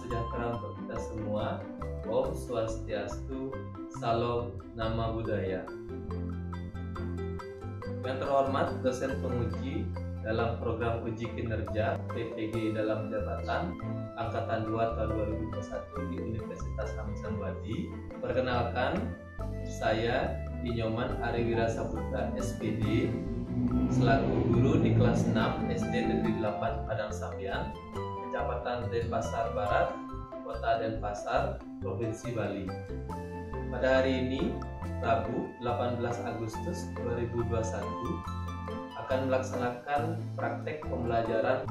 sejahtera untuk kita semua. Om Swastiastu, Salam Nama Budaya. Yang terhormat dosen penguji dalam program uji kinerja PPG dalam jabatan Angkatan 2 tahun 2021 di Universitas Hamzahwadi. Perkenalkan, saya Inyoman Ariwira Saputra SPD selaku guru di kelas 6 SD Negeri 8 Padang Sambian, Kecamatan Denpasar Barat, Kota Denpasar, Provinsi Bali. Pada hari ini, Rabu 18 Agustus 2021, akan melaksanakan praktek pembelajaran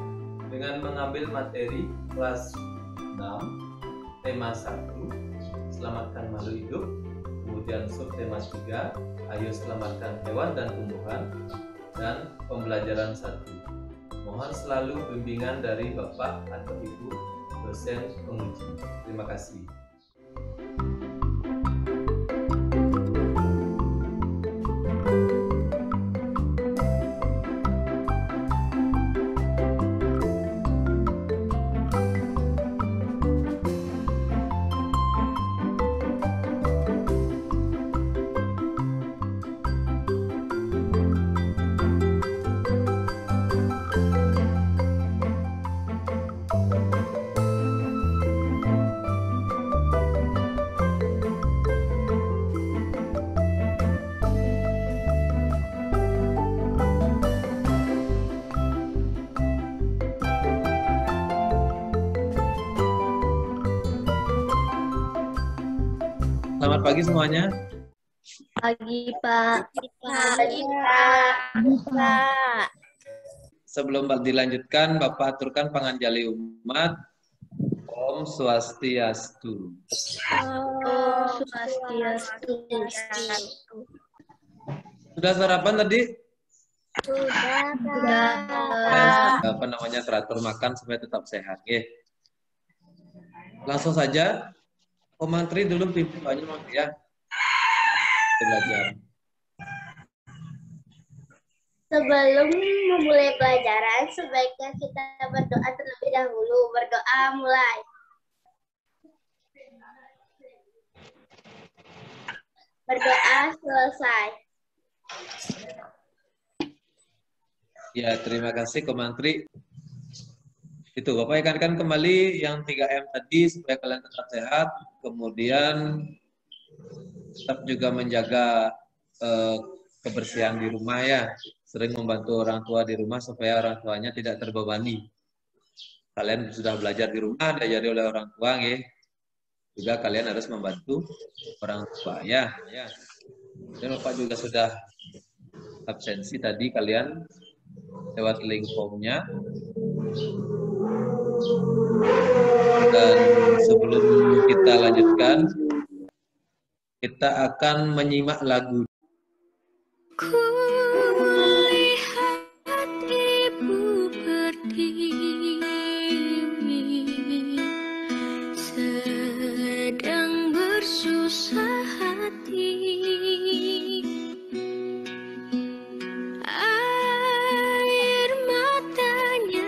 dengan mengambil materi kelas 6, tema 1, selamatkan makhluk hidup, kemudian subtema 3, ayo selamatkan hewan dan tumbuhan, dan pembelajaran 1. Mohon selalu bimbingan dari Bapak atau Ibu dosen penguji. Terima kasih. Selamat pagi semuanya. Pagi, Pak. Pagi, Pak. Sebelum dilanjutkan, Bapak aturkan panganjali umat. Om Swastiastu. Om Swastiastu. Sudah sarapan tadi? Sudah. Apa namanya, teratur makan supaya tetap sehat. Ya. Langsung saja. Komantri dulu pimpin aja ya. Belajar. Sebelum memulai pelajaran, sebaiknya kita berdoa terlebih dahulu. Berdoa mulai. Berdoa selesai. Ya, terima kasih Komantri. Itu Bapak ikan kembali yang 3M tadi supaya kalian tetap sehat, kemudian tetap juga menjaga kebersihan di rumah ya, sering membantu orang tua di rumah supaya orang tuanya tidak terbebani. Kalian sudah belajar di rumah, diajari oleh orang tua ya. Juga kalian harus membantu orang tua ya. Dan Bapak juga sudah absensi tadi kalian lewat link formnya. Dan sebelum kita lanjutkan, kita akan menyimak lagu. Ku lihat ibu berdiri, sedang bersusah hati. Air matanya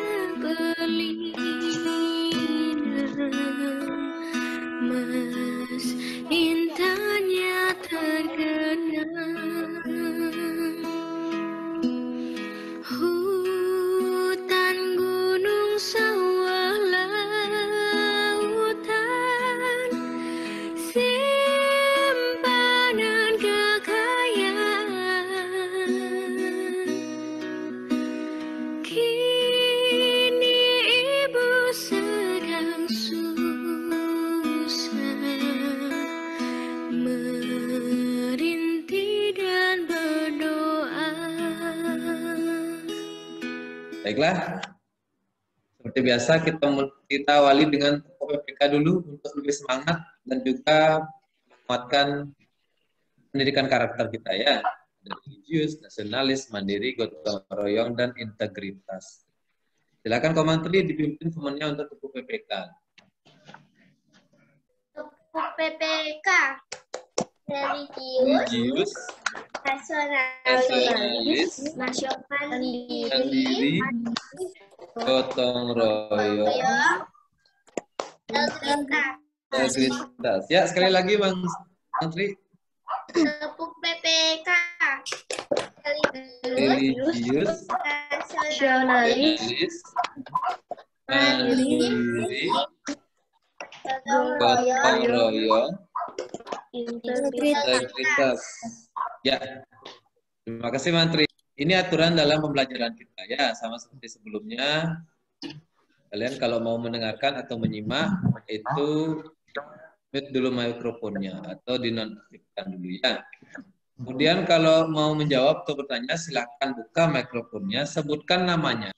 mas intanya tergenang. Hutan, gunung, sawah, lautan, simpanan kekayaan. Kini ibu sedang merintih dan berdoa. Baiklah, seperti biasa kita awali dengan PPK dulu untuk lebih semangat dan juga menguatkan pendidikan karakter kita ya, religius, nasionalis, mandiri, gotong royong, dan integritas. Silakan Komantri dipimpin semuanya untuk buku PPK. PPK. Religius, nasionalis, mandiri, gotong royong, Integritas. Ya, sekali lagi Bang Menteri. Tepuk PPK. Religius, Nasionalis, mandiri, Gotong gotong royong, integritas. integritas. Ya, terima kasih Menteri. Ini aturan dalam pembelajaran kita ya, sama seperti sebelumnya. Kalian kalau mau mendengarkan atau menyimak itu mute dulu mikrofonnya atau dinonaktifkan dulu ya. Kemudian kalau mau menjawab atau bertanya silahkan buka mikrofonnya, sebutkan namanya.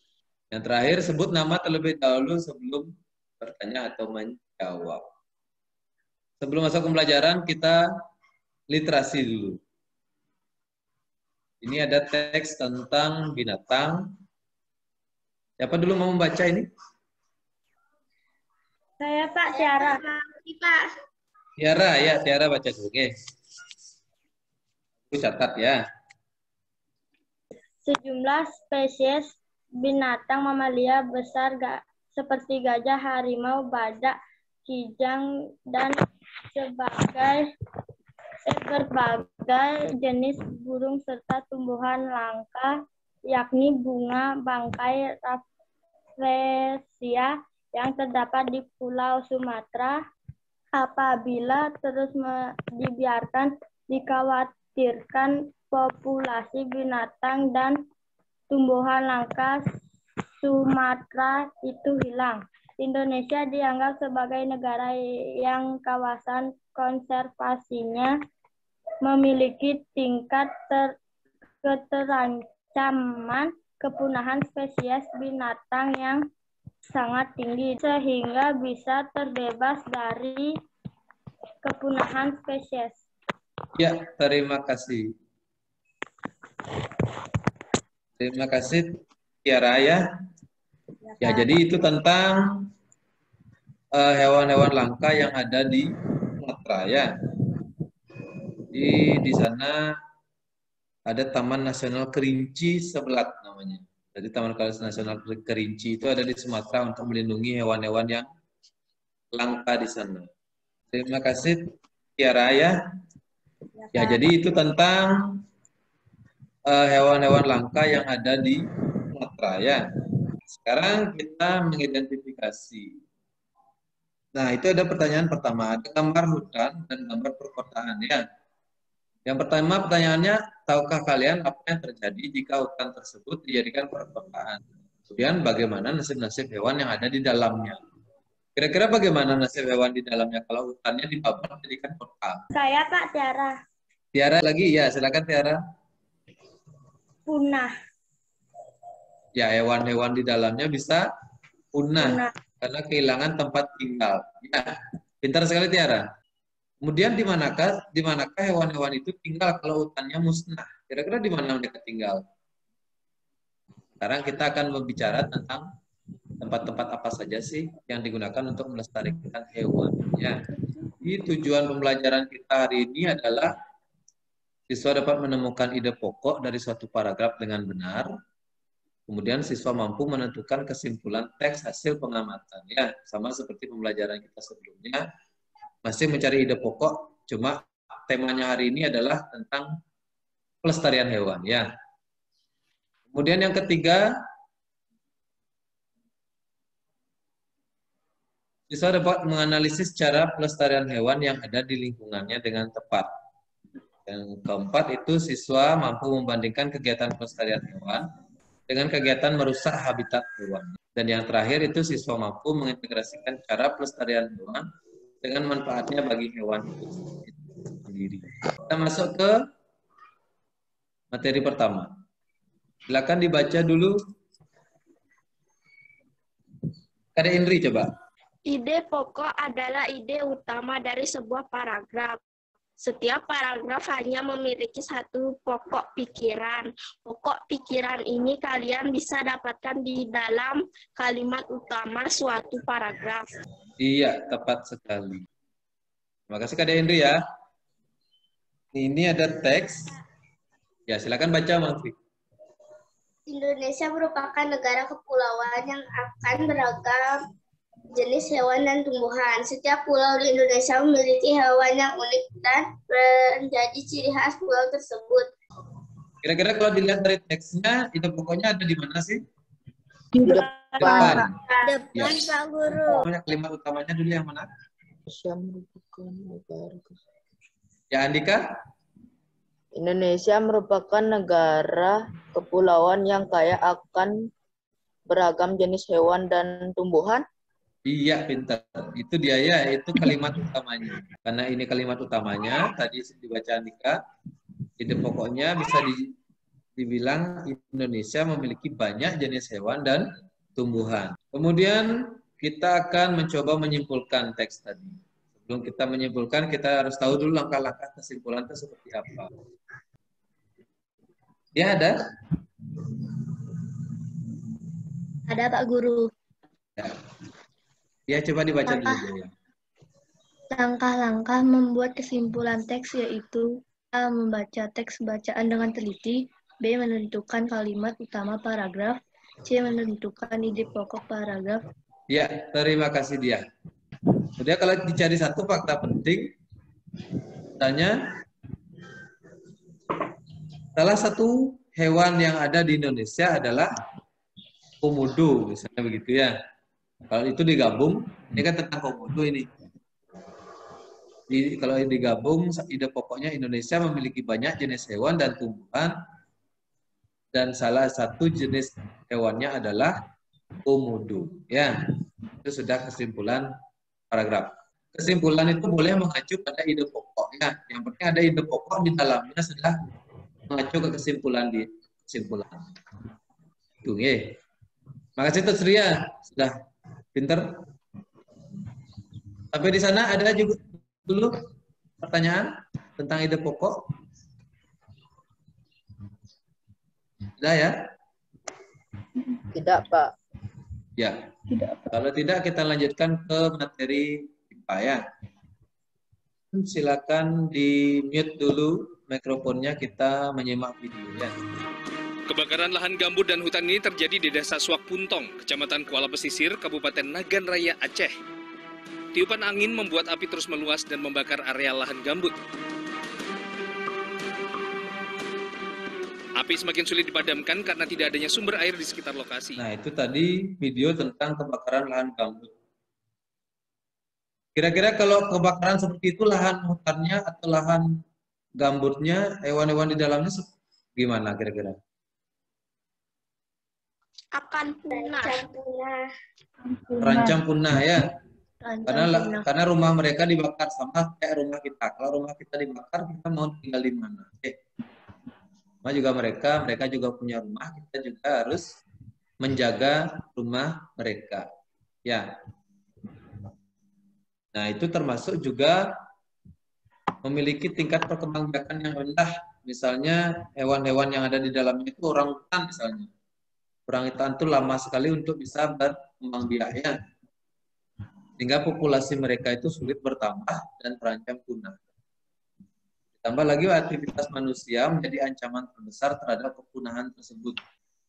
Yang terakhir sebut nama terlebih dahulu sebelum bertanya atau menjawab. Sebelum masuk ke pembelajaran kita literasi dulu. Ini ada teks tentang binatang. Siapa dulu mau membaca ini? Saya Pak Tiara. Pak. Tiara ya, Tiara baca dulu. Oke. Aku catat ya. Sejumlah spesies binatang mamalia besar seperti gajah, harimau, badak, kijang, dan berbagai jenis burung serta tumbuhan langka, yakni bunga bangkai rafflesia yang terdapat di Pulau Sumatera. Apabila terus dibiarkan, dikhawatirkan populasi binatang dan tumbuhan langka Sumatera itu hilang. Indonesia dianggap sebagai negara yang kawasan konservasinya memiliki tingkat keterancaman kepunahan spesies binatang yang sangat tinggi, sehingga bisa terbebas dari kepunahan spesies. Ya, terima kasih. Terima kasih Tiara ya. Ya, jadi itu tentang hewan-hewan langka yang ada di Sumatera ya. Di sana ada Taman Nasional Kerinci Sebelat namanya. Jadi Taman Nasional Kerinci itu ada di Sumatera untuk melindungi hewan-hewan yang langka di sana. Terima kasih Tiara ya. Ya, jadi itu tentang hewan-hewan langka yang ada di Sumatera ya. Sekarang kita mengidentifikasi. Nah, itu ada pertanyaan pertama, ada gambar hutan dan gambar perkotaan ya. Yang pertama pertanyaannya, tahukah kalian apa yang terjadi jika hutan tersebut dijadikan perkotaan? Kemudian bagaimana nasib-nasib hewan yang ada di dalamnya? Kira-kira bagaimana nasib hewan di dalamnya kalau hutannya dibabat dijadikan kota? Saya Pak Tiara. Tiara lagi ya, silakan Tiara. Punah. Ya, hewan-hewan di dalamnya bisa punah karena kehilangan tempat tinggal. Ya, pintar sekali Tiara. Kemudian di manakah hewan-hewan itu tinggal kalau hutannya musnah? Kira-kira di mana mereka tinggal? Sekarang kita akan berbicara tentang tempat-tempat apa saja sih yang digunakan untuk melestarikan hewan. Ya, di tujuan pembelajaran kita hari ini adalah siswa dapat menemukan ide pokok dari suatu paragraf dengan benar. Kemudian siswa mampu menentukan kesimpulan teks hasil pengamatan. Ya, sama seperti pembelajaran kita sebelumnya. Masih mencari ide pokok, cuma temanya hari ini adalah tentang pelestarian hewan. Ya. Kemudian yang ketiga, siswa dapat menganalisis cara pelestarian hewan yang ada di lingkungannya dengan tepat. Yang keempat itu siswa mampu membandingkan kegiatan pelestarian hewan dengan kegiatan merusak habitat hewan. Dan yang terakhir itu siswa mampu mengintegrasikan cara pelestarian hewan dengan manfaatnya bagi hewan itu sendiri. Kita masuk ke materi pertama. Silakan dibaca dulu. Kade Indri coba. Ide pokok adalah ide utama dari sebuah paragraf. Setiap paragraf hanya memiliki satu pokok pikiran. Pokok pikiran ini kalian bisa dapatkan di dalam kalimat utama suatu paragraf. Iya, tepat sekali. Terima kasih Kak Hendri ya. Ini ada teks. Ya, silakan baca, Mang Fik. Indonesia merupakan negara kepulauan yang akan beragam jenis hewan dan tumbuhan. Setiap pulau di Indonesia memiliki hewan yang unik dan menjadi ciri khas pulau tersebut. Kira-kira kalau dilihat dari teksnya, ide pokoknya ada di mana sih? Di Depan. Depan Ya. Pak Guru. Kalimat utamanya dulu yang mana? Indonesia merupakan negara Ya, Andika? Indonesia merupakan negara kepulauan yang kaya akan beragam jenis hewan dan tumbuhan. Iya, pintar. Itu dia ya, itu kalimat utamanya. Karena ini kalimat utamanya, tadi dibaca Andika, ide pokoknya bisa dibilang Indonesia memiliki banyak jenis hewan dan tumbuhan. Kemudian kita akan mencoba menyimpulkan teks tadi. Sebelum kita menyimpulkan, kita harus tahu dulu langkah-langkah kesimpulan itu seperti apa. Ya, ada? Ada Pak Guru. Ya, coba dibaca dulu. Ya. Langkah-langkah membuat kesimpulan teks yaitu A. Membaca teks bacaan dengan teliti, B. Menentukan kalimat utama paragraf, C. Menentukan ide pokok paragraf. Ya, terima kasih dia. Kemudian kalau dicari satu fakta penting, misalnya salah satu hewan yang ada di Indonesia adalah komodo, misalnya begitu ya. Kalau itu digabung, ini kan tentang komodo ini. Kalau digabung, ide pokoknya Indonesia memiliki banyak jenis hewan dan tumbuhan, dan salah satu jenis hewannya adalah komodo. Ya, itu sudah kesimpulan paragraf. Kesimpulan itu boleh mengacu pada ide pokok. Ya, yang penting ada ide pokok di dalamnya sudah mengacu ke kesimpulan di kesimpulan. Itu ya. Makasih Tuh Sria, sudah pinter. Sampai di sana ada juga dulu pertanyaan tentang ide pokok. Sudah ya? Tidak, Pak. Ya. Kalau tidak kita lanjutkan ke materi IPA ya. Silakan di mute dulu mikrofonnya, kita menyimak videonya. Kebakaran lahan gambut dan hutan ini terjadi di Desa Suak Puntong, Kecamatan Kuala Pesisir, Kabupaten Nagan Raya, Aceh. Tiupan angin membuat api terus meluas dan membakar area lahan gambut. Api semakin sulit dipadamkan karena tidak adanya sumber air di sekitar lokasi. Nah, itu tadi video tentang kebakaran lahan gambut. Kira-kira kalau kebakaran seperti itu, lahan hutannya atau lahan gambutnya, hewan-hewan di dalamnya gimana kira-kira? Akan punah. Terancam punah ya. Rancang Karena rumah mereka dibakar sama kayak rumah kita. Kalau rumah kita dibakar, kita mau tinggal di mana? Sama juga mereka juga punya rumah, kita juga harus menjaga rumah mereka. Ya. Nah, itu termasuk juga memiliki tingkat perkembangbiakan yang rendah. Misalnya hewan-hewan yang ada di dalamnya itu orangutan misalnya. Orangutan itu lama sekali untuk bisa berkembang biaknya. Sehingga populasi mereka itu sulit bertambah dan terancam punah. Ditambah lagi aktivitas manusia menjadi ancaman terbesar terhadap kepunahan tersebut.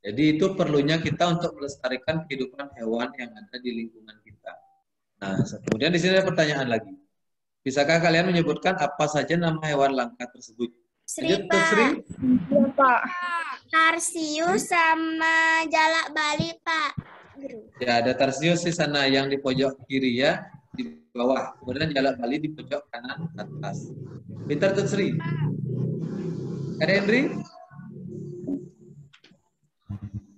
Jadi itu perlunya kita untuk melestarikan kehidupan hewan yang ada di lingkungan kita. Nah, kemudian di sini ada pertanyaan lagi. Bisakah kalian menyebutkan apa saja nama hewan langka tersebut? Sri, Lanjut, Sri. Ya, Pak. Tarsius sama jalak Bali, Pak Guru. Ya, ada tarsius di sana yang di pojok kiri ya, di bawah. Kemudian jalak Bali di pojok kanan atas. Pintar Tuh Sri. Ada Henry?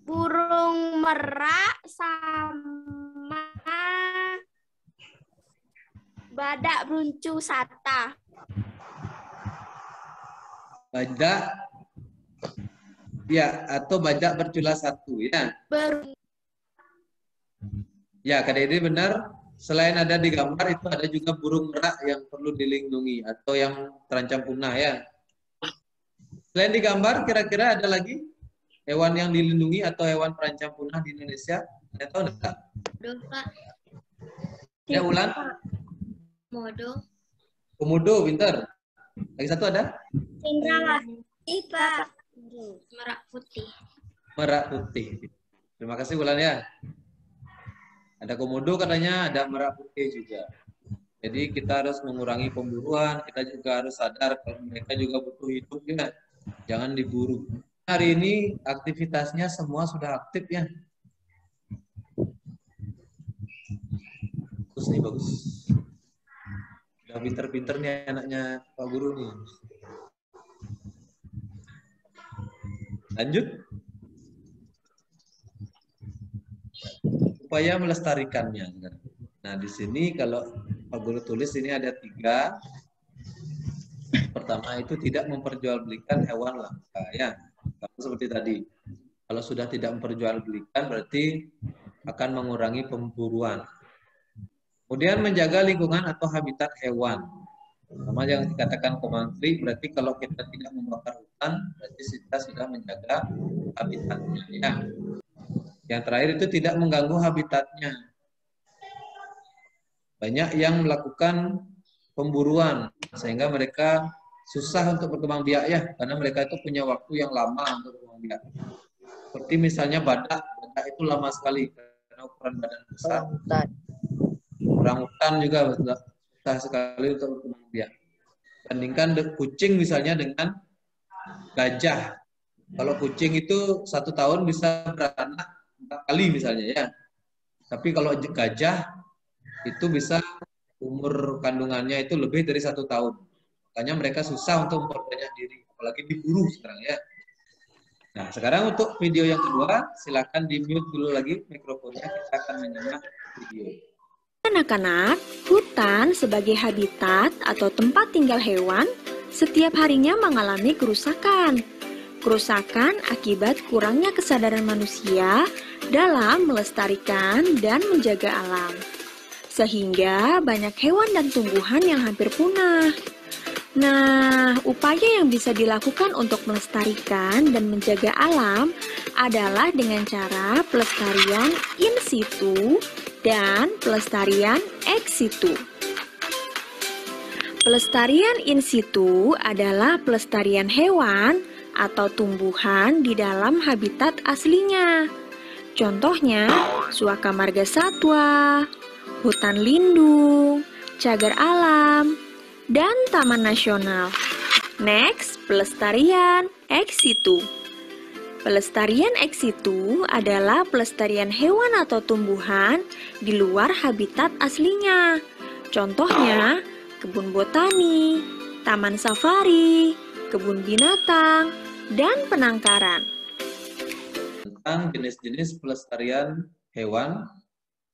Burung merak sama badak bruncu sata. Bajak. Ya, atau bajak bercula satu ya. Ya, Kak Dede benar. Selain ada di gambar, itu ada juga burung merak yang perlu dilindungi atau yang terancam punah ya. Selain di gambar, kira-kira ada lagi hewan yang dilindungi atau hewan terancam punah di Indonesia? Ada tahu enggak? Pak. Ya, Ulan? Modo. Komodo, pintar. Lagi satu ada? Cendrawasih, Pak. Merak putih. Merak putih. Terima kasih Ulan ya. Ada komodo katanya, ada merak putih juga. Jadi kita harus mengurangi pemburuan, kita juga harus sadar kalau mereka juga butuh hidup ya. Jangan diburu. Hari ini aktivitasnya semua sudah aktif ya. Bagus nih, bagus. Udah pinter-pinter nih anaknya Pak Guru nih. Lanjut. Upaya melestarikannya. Nah, di sini kalau Pak Guru tulis ini ada 3. Pertama itu tidak memperjualbelikan hewan langka ya. Kalau seperti tadi. Kalau sudah tidak memperjualbelikan berarti akan mengurangi pemburuan. Kemudian menjaga lingkungan atau habitat hewan. Sama yang dikatakan Komantri, berarti kalau kita tidak membakar hutan, berarti kita sudah menjaga habitatnya ya. Yang terakhir itu tidak mengganggu habitatnya. Banyak yang melakukan pemburuan sehingga mereka susah untuk berkembang biak ya, karena mereka itu punya waktu yang lama untuk berkembang biak. Seperti misalnya badak itu lama sekali karena ukuran badan besar. Orangutan juga susah sekali untuk berkembang biak. Bandingkan kucing misalnya dengan gajah. Kalau kucing itu 1 tahun bisa beranak 4 kali misalnya ya. Tapi kalau gajah itu bisa umur kandungannya itu lebih dari 1 tahun. Makanya mereka susah untuk memperbanyak diri, apalagi diburu sekarang ya. Nah, sekarang untuk video yang kedua, silakan di-mute dulu lagi mikrofonnya, kita akan menyimak video. Anak-anak, hutan sebagai habitat atau tempat tinggal hewan setiap harinya mengalami kerusakan. Kerusakan akibat kurangnya kesadaran manusia dalam melestarikan dan menjaga alam. Sehingga banyak hewan dan tumbuhan yang hampir punah. Nah, upaya yang bisa dilakukan untuk melestarikan dan menjaga alam adalah dengan cara pelestarian in situ dan pelestarian ex situ. Pelestarian in situ adalah pelestarian hewan atau tumbuhan di dalam habitat aslinya. Contohnya, suaka marga satwa, hutan lindung, cagar alam, dan taman nasional. Next, pelestarian ex situ. Pelestarian ex situ adalah pelestarian hewan atau tumbuhan di luar habitat aslinya. Contohnya, kebun botani, taman safari, kebun binatang, dan penangkaran. Tentang jenis-jenis pelestarian hewan,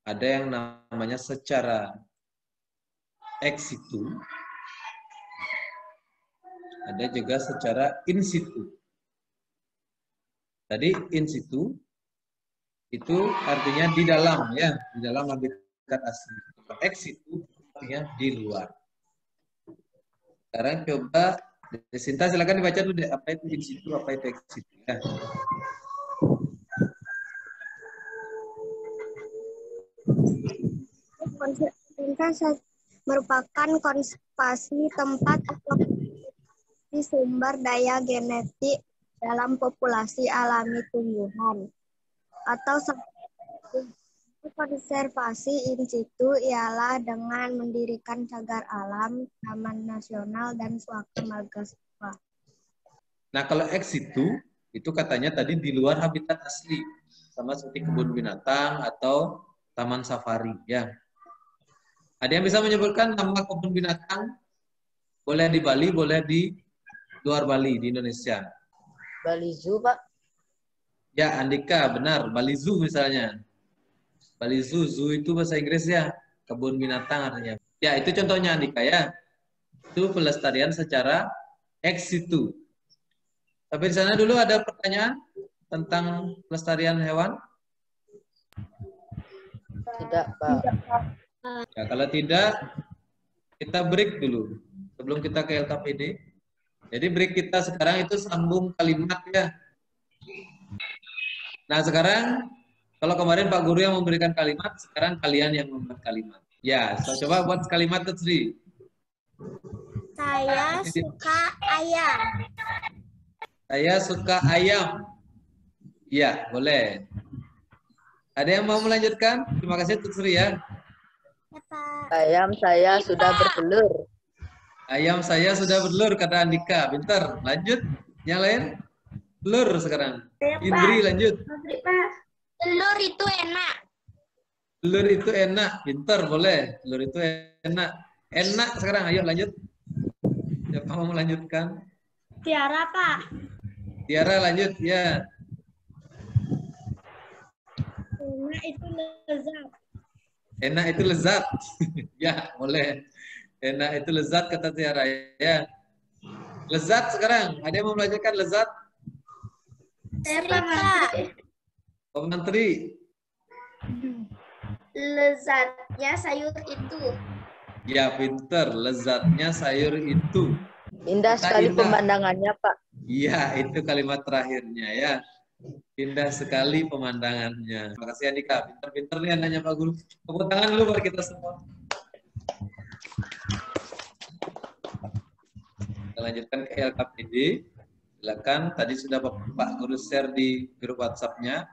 ada yang namanya secara ex situ, ada juga secara in situ. Tadi in situ itu artinya di dalam ya, di dalam habitat asli. Ex situ artinya di luar. Sekarang coba Sinta silakan dibaca dulu deh, apa itu in situ, apa itu ex situ ya. Konservasi merupakan konservasi tempat atau sumber daya genetik dalam populasi alami tumbuhan. Atau konservasi in situ ialah dengan mendirikan cagar alam, taman nasional, dan suaka marga satwa. Nah, kalau ex situ itu katanya tadi di luar habitat asli, sama seperti kebun binatang atau taman safari ya. Ada yang bisa menyebutkan nama kebun binatang? Boleh di Bali, boleh di luar Bali, di Indonesia. Bali Zoo, Pak. Ya, Andika, benar. Bali Zoo misalnya. Bali Zoo, zoo itu bahasa Inggris ya. Kebun binatang artinya. Ya, itu contohnya Andika ya. Itu pelestarian secara ex situ. Tapi di sana dulu ada pertanyaan tentang pelestarian hewan? Tidak, Pak. Ya, kalau tidak, kita break dulu sebelum kita ke LKPD. Jadi break kita sekarang itu sambung kalimat ya. Nah sekarang, kalau kemarin Pak Guru yang memberikan kalimat, sekarang kalian yang membuat kalimat. Ya, so coba buat kalimat itu Sri. Saya suka ayam. Saya suka ayam. Iya, boleh. Ada yang mau melanjutkan? Terima kasih Tut Sri ya. Ayam saya sudah bertelur. Ayam saya sudah bertelur, kata Andika. Pintar. Lanjut. Yang lain? Telur sekarang. Indri lanjut. Telur itu enak. Telur itu enak. Pintar, boleh. Telur itu enak. Enak sekarang. Ayo lanjut. Siapa mau melanjutkan? Tiara, Pak. Tiara lanjut. Ya. Enak itu lezat. Enak itu lezat. Ya, boleh. Enak itu lezat, kata Tiara. Ya. Lezat sekarang. Ada yang mau melanjutkan lezat? Saya Pak. Pak Menteri. Lezatnya sayur itu. Ya, pinter. Lezatnya sayur itu. Indah sekali pemandangannya, Pak. Iya, itu kalimat terakhirnya ya. Indah sekali pemandangannya. Terima kasih Andika. Pinter-pinter nih anaknya Pak Guru. Tepuk tangan dulu buat kita semua. Kita lanjutkan ke LKPD. Silakan. Tadi sudah Pak Guru share di grup WhatsApp-nya.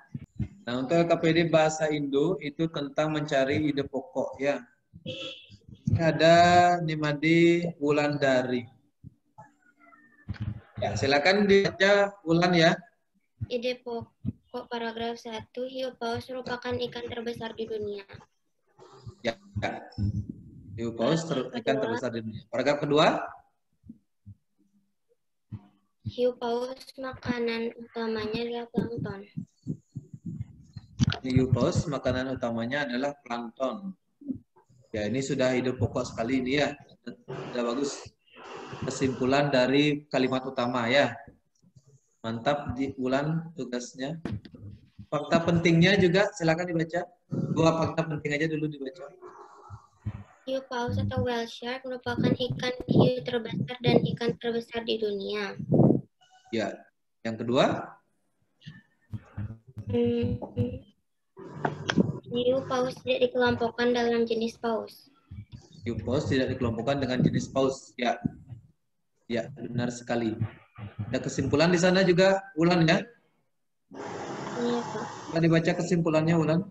Nah, untuk LKPD Bahasa Indo itu tentang mencari ide pokok ya. Ini ada Nimade Wulandari. Ya, silakan dibaca Wulan ya. Ide pokok paragraf 1, hiu paus merupakan ikan terbesar di dunia. Ya. Hiu paus ikan terbesar di dunia. Paragraf kedua. Hiu paus makanan utamanya adalah plankton. Hiu paus makanan utamanya adalah plankton. Ya, ini sudah ide pokok sekali ini ya. Sudah bagus. Kesimpulan dari kalimat utama ya. Mantap di Wulan tugasnya. Fakta pentingnya juga silakan dibaca. 2 fakta penting aja dulu dibaca. Hiu paus atau whale shark merupakan ikan hiu terbesar dan ikan terbesar di dunia. Ya. Yang kedua? Hiu paus tidak dikelompokkan dalam jenis paus. Hiu paus tidak dikelompokkan dengan jenis paus. Ya. Ya, benar sekali. Ada kesimpulan di sana juga, Wulan ya? Iya, Pak. Kita dibaca kesimpulannya, Wulan.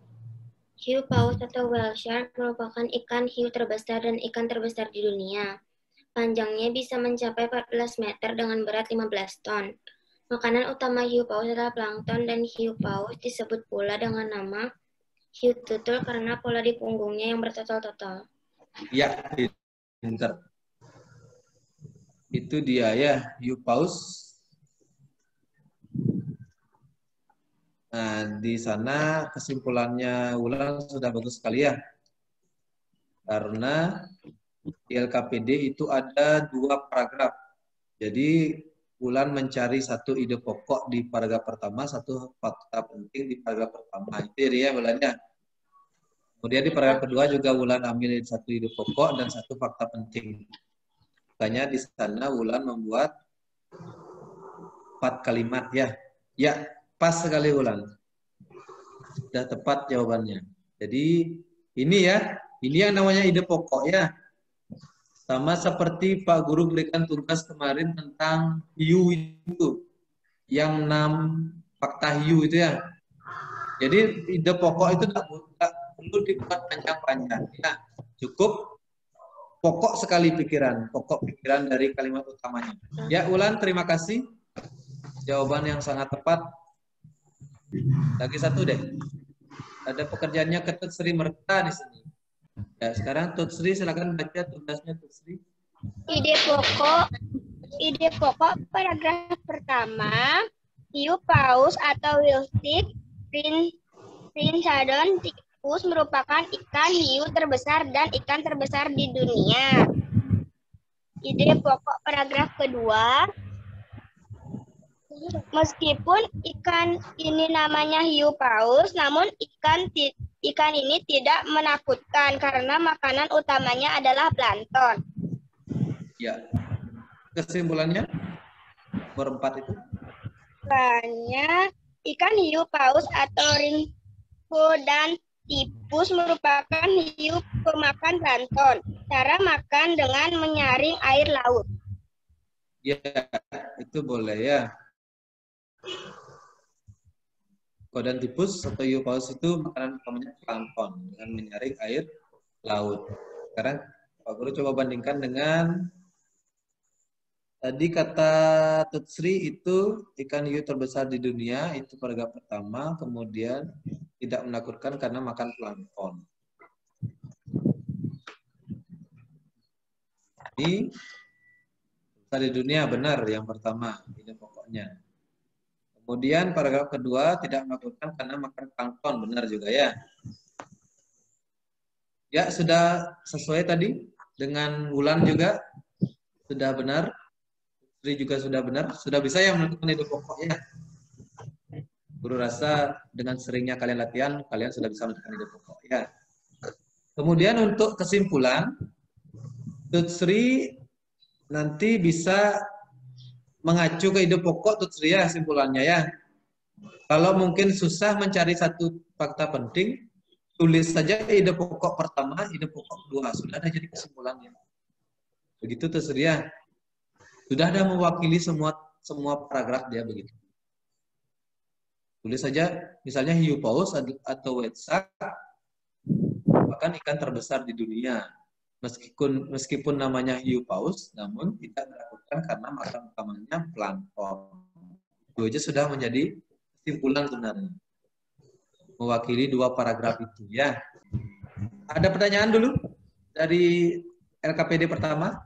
Hiu paus atau whale shark merupakan ikan hiu terbesar dan ikan terbesar di dunia. Panjangnya bisa mencapai 14 meter dengan berat 15 ton. Makanan utama hiu paus adalah plankton dan hiu paus disebut pula dengan nama hiu tutul karena pola di punggungnya yang bertotol-totol. Ya, pinter. Itu dia ya, hiu paus. Nah, di sana kesimpulannya Wulan sudah bagus sekali ya. Karena di LKPD itu ada 2 paragraf. Jadi Wulan mencari 1 ide pokok di paragraf pertama, 1 fakta penting di paragraf pertama. Itu ya Wulan ya. Kemudian di paragraf kedua juga Wulan ambil 1 ide pokok dan 1 fakta penting. Makanya di sana Wulan membuat 4 kalimat ya. Ya, pas sekali Wulan. Sudah tepat jawabannya. Jadi ini ya, ini yang namanya ide pokok ya. Sama seperti Pak Guru berikan tugas kemarin tentang hiu itu. Yang 6 fakta hiu itu ya. Jadi ide pokok itu tidak perlu dibuat panjang-panjang. Ya, cukup pokok sekali pikiran, pokok pikiran dari kalimat utamanya. Ya, Wulan, terima kasih. Jawaban yang sangat tepat. Lagi 1 deh. Ada pekerjaannya ke Tut Sri Merta di sini. Ya, sekarang Tut Sri silakan baca tugasnya Tut Sri. Ide pokok paragraf pertama, hiu paus atau whale Princodon tikus merupakan ikan hiu terbesar dan ikan terbesar di dunia. Ide pokok paragraf kedua, meskipun ikan ini namanya hiu paus, namun ikan ini tidak menakutkan karena makanan utamanya adalah plankton. Ya. Kesimpulannya nomor 4 itu. Kesimpulannya, ikan hiu paus atau dan tipus merupakan hiu pemakan plankton. Cara makan dengan menyaring air laut. Ya, itu boleh ya. Kodanthropus atau hiu paus itu makanan utamanya plankton dengan menyaring air laut. Sekarang Pak Guru coba bandingkan dengan tadi kata Tutsri itu ikan hiu terbesar di dunia, itu paragraf pertama, kemudian tidak menakutkan karena makan plankton. Ini terbesar di dunia, benar yang pertama, ini pokoknya. Kemudian paragraf kedua tidak menakutkan karena makan plankton, benar juga ya. Ya, sudah sesuai tadi dengan Wulan juga sudah benar. Tri juga sudah benar. Sudah bisa ya menentukan ide pokoknya. Guru rasa dengan seringnya kalian latihan, kalian sudah bisa menentukan ide pokok ya. Kemudian untuk kesimpulan, Tutsri nanti bisa mengacu ke ide pokok Tutsri ya simpulannya ya. Kalau mungkin susah mencari satu fakta penting, tulis saja ide pokok pertama, ide pokok kedua, sudah ada jadi kesimpulannya. Begitu Tutsri ya. Sudah ada mewakili semua paragraf dia begitu. Tulis saja misalnya hiu paus atau wetsak merupakan ikan terbesar di dunia. Meskipun namanya hiu paus, namun tidak dilakukan karena makan utamanya plankton. Itu aja sudah menjadi kesimpulan sebenarnya. Mewakili dua paragraf itu ya. Ada pertanyaan dulu dari LKPD pertama?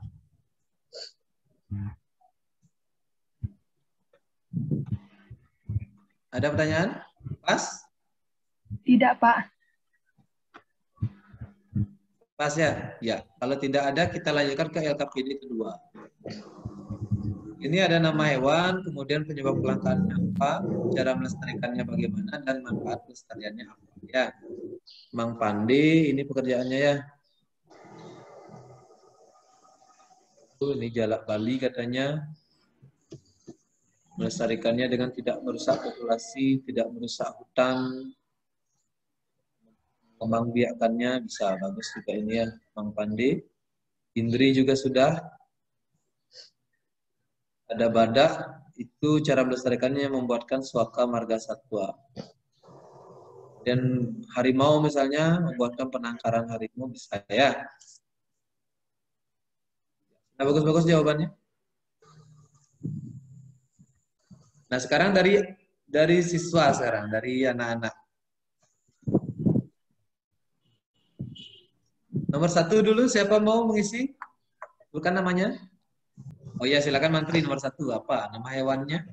Ada pertanyaan? Pas? Tidak, Pak. Pas ya? Ya. Kalau tidak ada, kita lanjutkan ke LKPD kedua. Ini ada nama hewan, kemudian penyebab kelangkaannya apa, cara melestarikannya bagaimana, dan manfaat pelestariannya apa. Ya, Mang Pandi, ini pekerjaannya ya. Ini jalak Bali katanya. Melestarikannya dengan tidak merusak populasi, tidak merusak hutan, mengembangbiakannya bisa bagus juga ini ya, Mang Pandi. Indri juga sudah. Ada badak, itu cara melestarikannya membuatkan suaka marga satwa. Dan harimau misalnya membuatkan penangkaran harimau bisa ya. Nah, bagus-bagus jawabannya. Nah, sekarang dari siswa sekarang, dari anak-anak. Nomor 1 dulu, siapa mau mengisi? Bukan namanya? Oh iya, silakan Mantri nomor 1. Apa nama hewannya?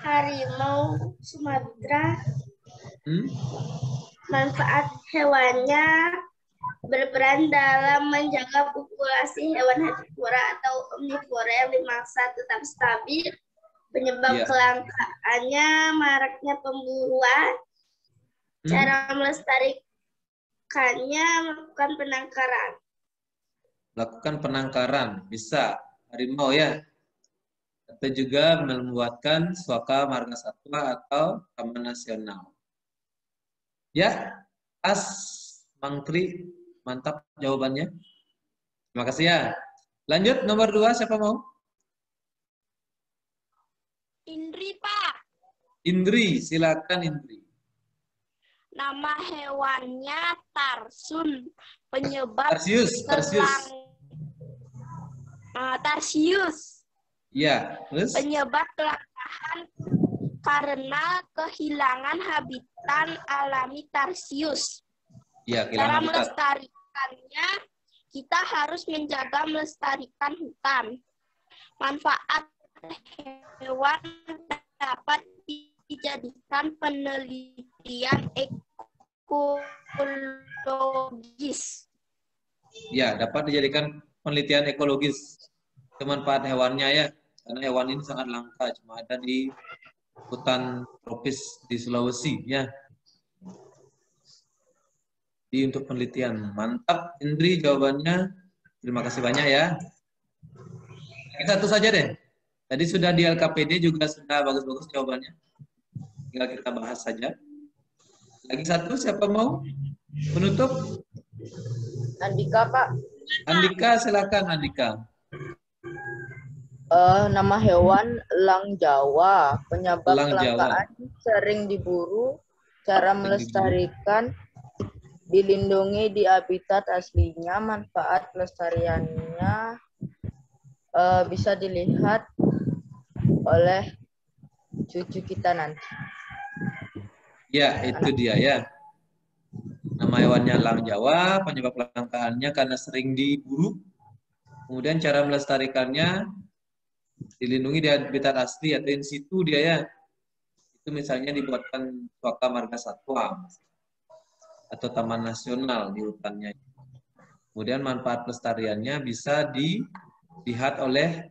Harimau Sumatera. Manfaat hewannya berperan dalam menjaga populasi hewan herbivora atau omnivora yang dimangsa tetap stabil. Penyebab kelangkaannya maraknya pemburuan. Cara melestarikannya melakukan penangkaran. Lakukan penangkaran, bisa. Harimau ya. Atau juga membuatkan suaka marga satwa atau taman nasional. Ya, As Mangkri, mantap jawabannya. Terima kasih ya. Lanjut nomor 2, siapa mau? Indri, Pak. Indri, silakan Indri. Nama hewannya tarsun. Penyebab Tarsius. Tarsius. Ya, terus? Penyebab kelangkaan karena kehilangan habitat alami tarsius. Ya, Cara habitat. melestarikannya, kita harus menjaga melestarikan hutan. Manfaat hewan dapat dijadikan penelitian ekologis. Ya, dapat dijadikan penelitian ekologis. Manfaat hewannya ya, karena hewan ini sangat langka, cuma ada di hutan tropis di Sulawesi ya. Jadi untuk penelitian, mantap Indri jawabannya. Terima kasih banyak ya. Satu saja deh. Tadi sudah di LKPD juga sudah bagus-bagus jawabannya. Tinggal kita bahas saja. Lagi satu, siapa mau menutup? Andika, Pak. Andika, silakan Andika. Nama hewan elang Jawa. Penyebab Elang Jawa. kelangkaan sering diburu, cara melestarikan, dilindungi di habitat aslinya, manfaat pelestariannya bisa dilihat oleh cucu kita nanti. Ya, itu dia ya. Nama hewannya elang Jawa, penyebab kelangkaannya karena sering diburu. Kemudian cara melestarikannya, dilindungi di habitat asli atau in situ dia ya. Itu misalnya dibuatkan suaka marga satwa atau taman nasional di hutannya. Kemudian manfaat pelestariannya bisa dilihat oleh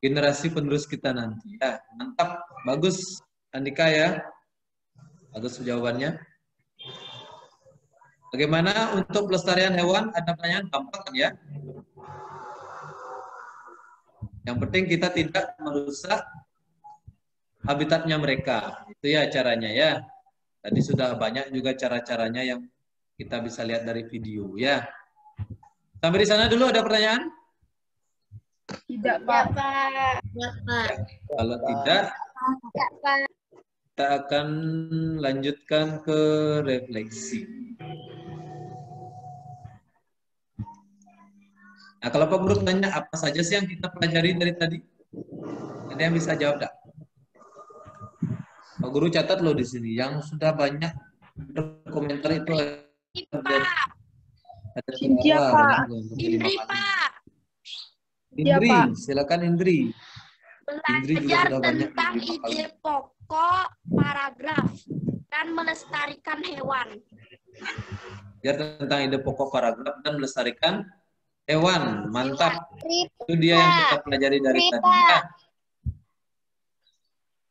generasi penerus kita nanti. Ya, mantap, bagus Andika ya. Bagus jawabannya. Bagaimana untuk pelestarian hewan? Ada pertanyaan gampang kan ya? Yang penting kita tidak merusak habitatnya mereka. Itu ya caranya ya. Tadi sudah banyak juga cara-caranya yang kita bisa lihat dari video ya. Sampai di sana dulu ada pertanyaan? Tidak, Pak. Ya, Pak. Kalau tidak, kita akan lanjutkan ke refleksi. Nah, kalau Pak Guru tanya apa saja sih yang kita pelajari dari tadi? Ada yang bisa jawab tak? Pak Guru catat loh di sini yang sudah banyak komentar itu ada Cynthia, Pak. Indri, Pak. Indri, Pak. silakan Indri. Indri juga Belajar sudah banyak tentang ide pokok paragraf dan melestarikan hewan. Belajar tentang ide pokok paragraf dan melestarikan hewan. Mantap. Itu dia yang kita pelajari dari tadi. Ya.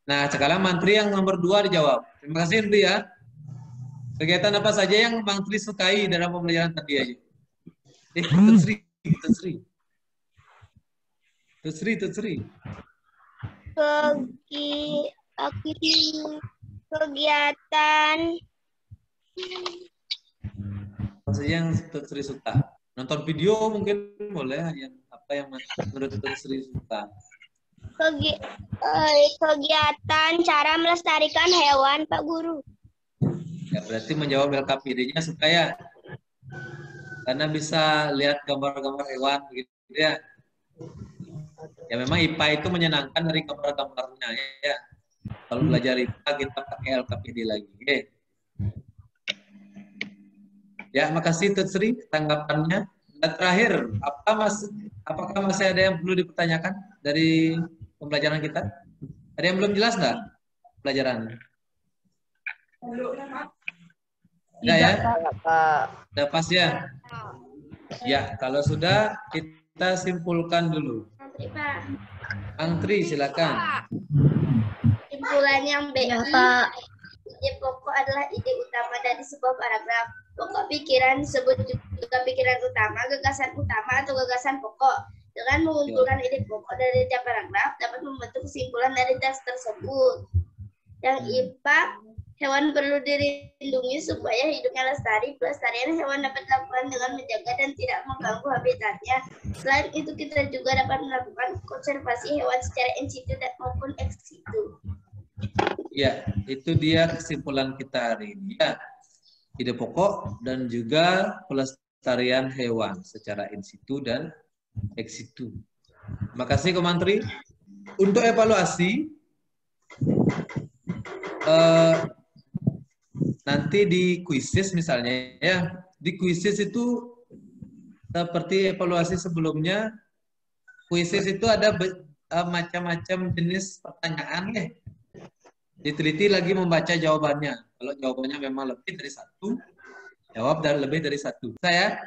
Nah, sekarang Mantri yang nomor 2 dijawab. Terima kasih Indri ya. Kegiatan apa saja yang Mantri sukai dalam pembelajaran tadi aja? Tutsri. Kegiatan Apa saja yang Tutsri suka? Nonton video mungkin boleh, yang apa yang menurut Tutsri suka? kegiatan cara melestarikan hewan, Pak Guru. Ya, berarti menjawab LKPD-nya suka ya? Karena bisa lihat gambar-gambar hewan gitu ya. Ya memang IPA itu menyenangkan dari gambar-gambarnya ya. Kalau belajar IPA kita pakai LKPD lagi. Okay. Ya, makasih Tutsri tanggapannya. Dan terakhir, apakah masih ada yang perlu dipertanyakan dari pembelajaran kita? Ada yang belum jelas nggak pelajaran? Tidak ya? Sudah pas ya? Ya, kalau sudah kita simpulkan dulu. Antri, silakan. Simpulan yang B. Ya, Pak. Ide pokok adalah ide utama dari sebuah paragraf. Pokok pikiran disebut juga pikiran utama, gagasan utama atau gagasan pokok. Dengan mengumpulkan ide pokok dari tiap paragraf dapat membentuk kesimpulan dari teks tersebut. Yang IPA, hewan perlu dilindungi supaya hidupnya lestari. Pelestarian hewan dapat dilakukan dengan menjaga dan tidak mengganggu habitatnya. Selain itu kita juga dapat melakukan konservasi hewan secara in situ maupun ex situ. Ya, itu dia kesimpulan kita hari ini ya. Ide pokok dan juga pelestarian hewan secara in situ dan ex situ. Terima kasih Komantri. Untuk evaluasi nanti di kuisis misalnya ya, di kuisis itu seperti evaluasi sebelumnya, kuisis itu ada macam-macam jenis pertanyaan ya. Diteliti lagi membaca jawabannya. Kalau jawabannya memang lebih dari 1, jawab dan lebih dari 1. Saya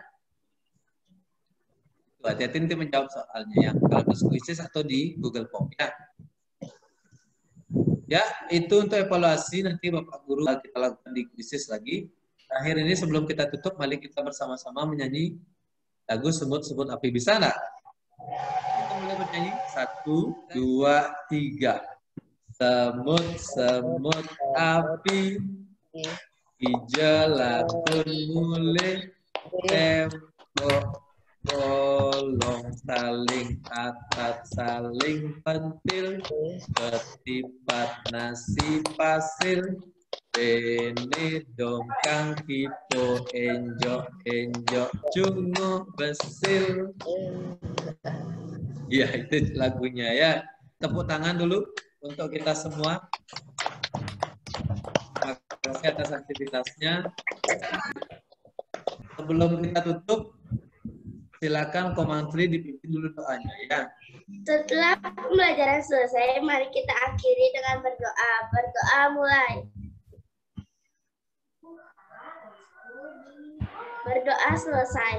hati-hati nanti menjawab soalnya yang kalau di kuisis atau di Google Form ya. Ya, itu untuk evaluasi nanti Bapak Guru kita lakukan di kuisis lagi. Akhir ini sebelum kita tutup, mari kita bersama-sama menyanyi lagu Semut-Semut Api. Bisa enggak? Kita mulai bernyanyi. 1, 2, 3. Semut-semut api di jalan mulai tembok Tolong saling atat, saling pentil, ketipat nasi pasir, bene dongkang kipo, enjok, enjok, cungo, besil. Ya, itu lagunya ya. Tepuk tangan dulu untuk kita semua. Terima kasih atas aktivitasnya. Sebelum kita tutup, silakan Komantri dipimpin dulu doanya ya. Setelah pembelajaran selesai, mari kita akhiri dengan berdoa. Berdoa mulai. Berdoa selesai.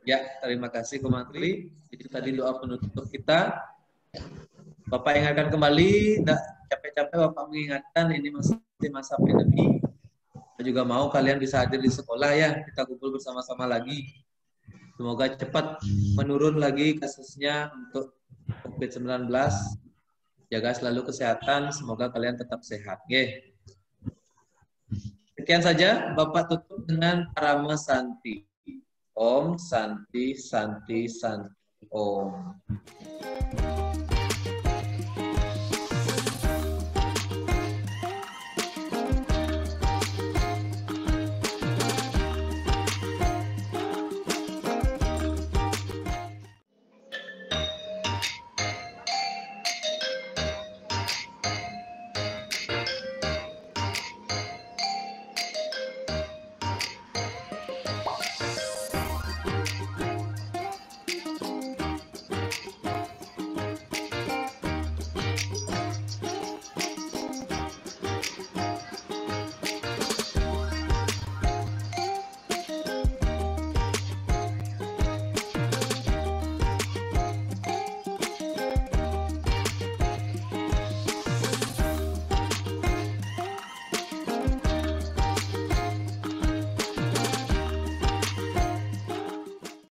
Ya, terima kasih Komantri. Itu tadi doa penutup kita. Bapak ingatkan kembali, tidak capek-capek Bapak mengingatkan ini masih masa pandemi. Saya juga mau kalian bisa hadir di sekolah ya, kita kumpul bersama-sama lagi. Semoga cepat menurun lagi kasusnya untuk COVID-19. Jaga selalu kesehatan, semoga kalian tetap sehat. Oke. Sekian saja, Bapak tutup dengan Parama Santi. Om Santi Santi Santi Om.